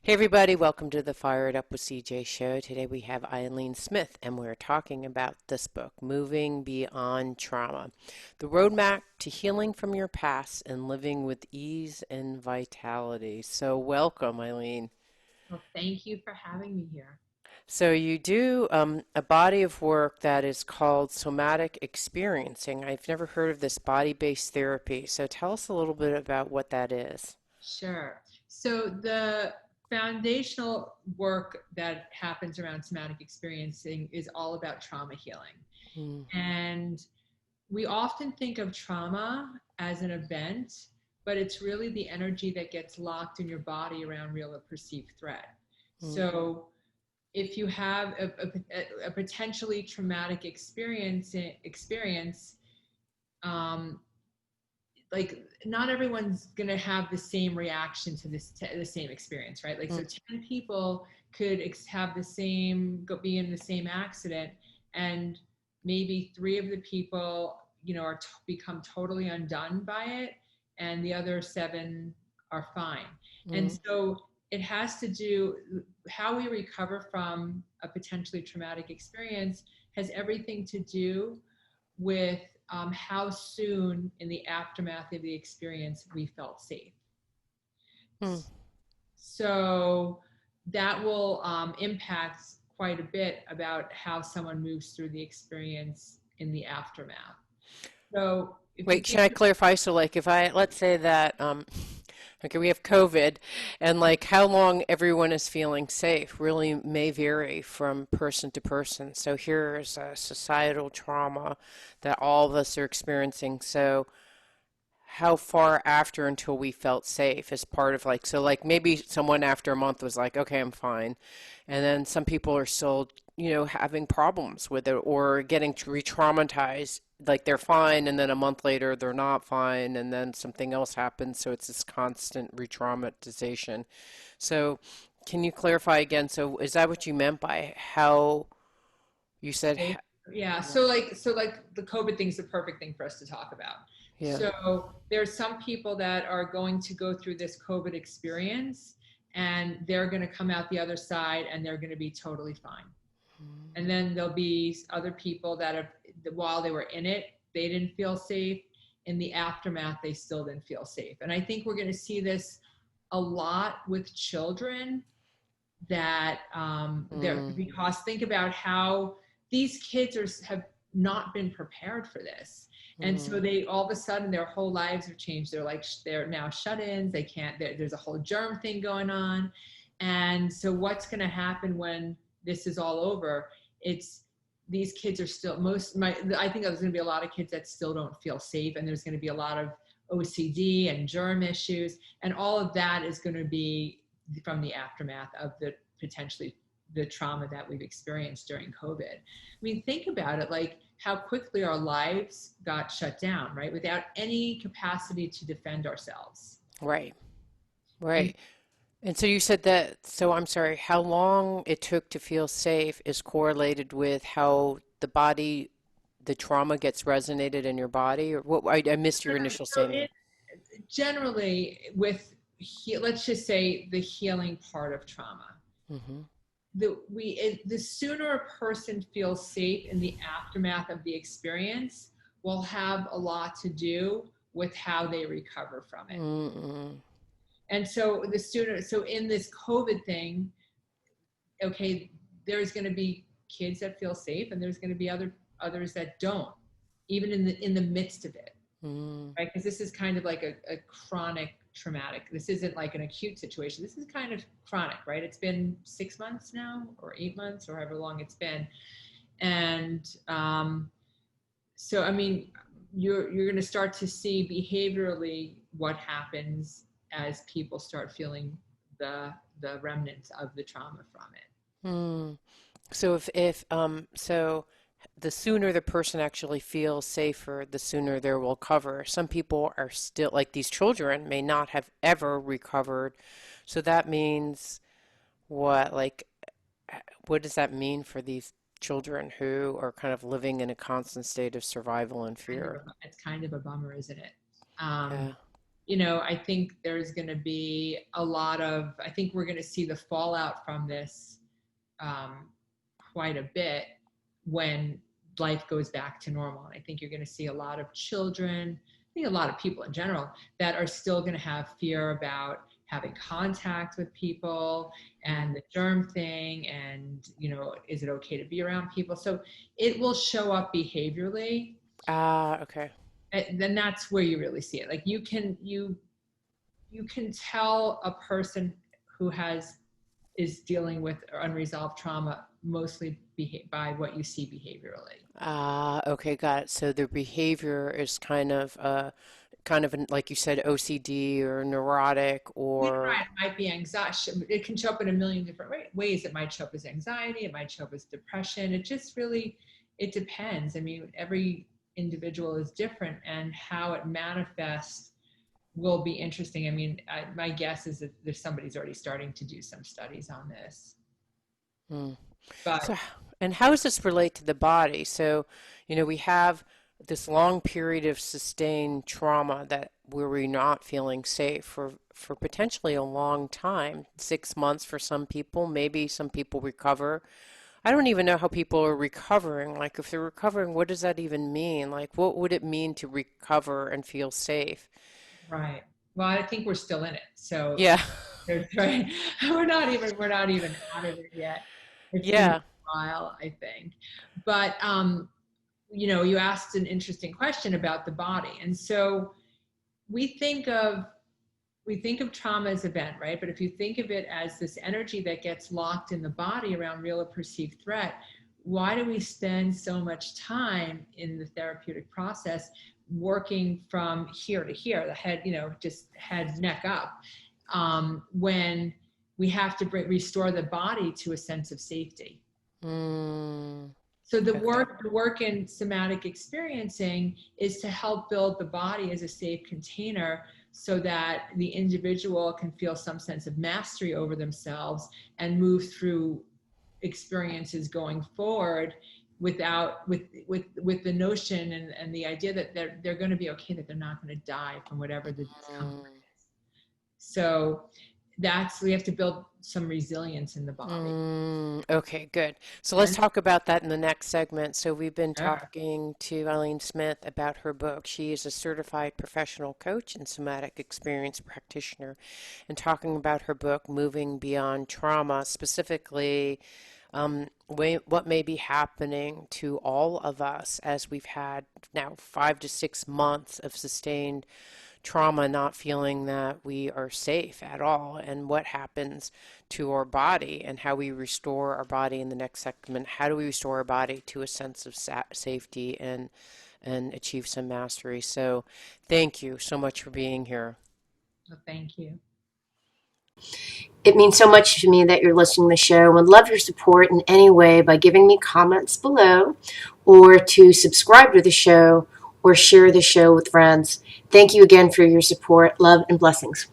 Hey everybody, welcome to the Fire It Up with CJ show. Today we have Ilene Smith and we're talking about this book, Moving Beyond Trauma, the roadmap to healing from your past and living with ease and vitality. So welcome, Ilene. Well, thank you for having me here. So you do a body of work that is called Somatic Experiencing. I've never heard of this body-based therapy. So tell us a little bit about what that is. Sure. So, the foundational work that happens around somatic experiencing is all about trauma healing. Mm, And we often think of trauma as an event, but it's really the energy that gets locked in your body around real or perceived threat. mm, So, if you have a potentially traumatic experience, um, like not everyone's going to have the same reaction to the same experience, right? Like, so mm, 10 people could have the same be in the same accident, and maybe 3 of the people, are become totally undone by it, and the other 7 are fine. And mm. so it has to do, how we recover from a potentially traumatic experience has everything to do with how soon in the aftermath of the experience we felt safe. Mm. So that will impact quite a bit about how someone moves through the experience in the aftermath. So if you Wait, think, should I clarify? So, like, if I, let's say that, okay, we have COVID, and like how long everyone is feeling safe really may vary from person to person. So, here's a societal trauma that all of us are experiencing. So, how far after until we felt safe is part of like, so like maybe someone after a month was like, okay, I'm fine. And then some people are still, having problems with it or getting re-traumatized. Like they're fine, and then a month later they're not fine, and then something else happens. So it's this constant re-traumatization. So can you clarify again? So is that what you meant by how you said? safe. Yeah, Yeah. so like the COVID thing is the perfect thing for us to talk about. Yeah. So there's some people that are going to go through this COVID experience, and they're going to come out the other side and they're going to be totally fine. And then there'll be other people that have, while they were in it, they didn't feel safe. In the aftermath, they still didn't feel safe. And I think we're going to see this a lot with children, that they're, Mm, because think about how these kids have not been prepared for this. And so mm, they, all of a sudden, their whole lives have changed. They're like, they're now shut-ins. They can't, there's a whole germ thing going on. And so what's going to happen when this is all over? It's, these kids are still, I think there's going to be a lot of kids that still don't feel safe, and there's going to be a lot of OCD and germ issues, and all of that is going to be from the aftermath of the potentially the trauma that we've experienced during COVID. I mean, think about it, like how quickly our lives got shut down, right? Without any capacity to defend ourselves. right. And Right. And so you said that, so I'm sorry, how long it took to feel safe is correlated with how the body, the trauma gets resonated in your body, or what? I missed your initial so statement. it generally with let's just say the healing part of trauma, Hmm. the sooner a person feels safe in the aftermath of the experience will have a lot to do with how they recover from it. Mm-mm. And so the sooner, so in this COVID thing, okay, there's going to be kids that feel safe, and there's going to be others that don't, even in the midst of it, Mm. right? Because this is kind of like a chronic traumatic. This isn't like an acute situation. This is kind of chronic, right? It's been 6 months now, or 8 months, or however long it's been. And so, I mean, you're going to start to see behaviorally what happens as people start feeling the remnants of the trauma from it. Mm. So so the sooner the person actually feels safer, the sooner they will recover. Some people are still, like these children, may not have ever recovered. So that means what? Like, what does that mean for these children who are kind of living in a constant state of survival and fear? It's kind of a bummer, isn't it? Um, Yeah. I think there's going to be I think we're going to see the fallout from this um, quite a bit when life goes back to normal. And I think you're going to see a lot of children, I think a lot of people in general, that are still going to have fear about having contact with people and the germ thing. And, is it okay to be around people? So it will show up behaviorally. Ah, okay. And then that's where you really see it. Like you can tell a person who is dealing with unresolved trauma mostly by what you see behaviorally. Ah, okay, got it. So their behavior is like you said, OCD or neurotic You're or right. It might be anxiety. It can show up in a million different ways. It might show up as anxiety. It might show up as depression. It just really, it depends. I mean, every individual is different, and how it manifests will be interesting. I mean, my guess is that there's somebody's already starting to do some studies on this. hmm. But So, and how does this relate to the body? So, we have this long period of sustained trauma that where we're not feeling safe for potentially a long time, 6 months for some people, maybe some people recover. I don't even know how people are recovering. Like, if they're recovering, what does that even mean? Like, what would it mean to recover and feel safe? right. Well, I think we're still in it. So Yeah. there's right. We're not even out of it yet. It's going to be Yeah. a while, I think. But you asked an interesting question about the body. And so we think of we think of trauma as event, right? But if you think of it as this energy that gets locked in the body around real or perceived threat, why do we spend so much time in the therapeutic process working from here to here, the head, just head, neck up, when we have to restore the body to a sense of safety? Mm, So okay. the work in somatic experiencing is to help build the body as a safe container so that the individual can feel some sense of mastery over themselves and move through experiences going forward without with the notion and the idea that they're going to be okay, that they're not going to die from whatever the discomfort Mm. is. So we have to build some resilience in the body. Okay, good. So let's And talk about that in the next segment. So we've been sure. talking to Ilene Smith about her book. She is a certified professional coach and somatic experience practitioner, and talking about her book, Moving Beyond Trauma, specifically what may be happening to all of us as we've had now 5 to 6 months of sustained trauma, not feeling that we are safe at all, and what happens to our body and how we restore our body in the next segment. How do we restore our body to a sense of safety and achieve some mastery? So, thank you so much for being here. Well, thank you. It means so much to me that you're listening to the show. I would love your support in any way by giving me comments below or to subscribe to the show or share the show with friends. Thank you again for your support. Love and blessings.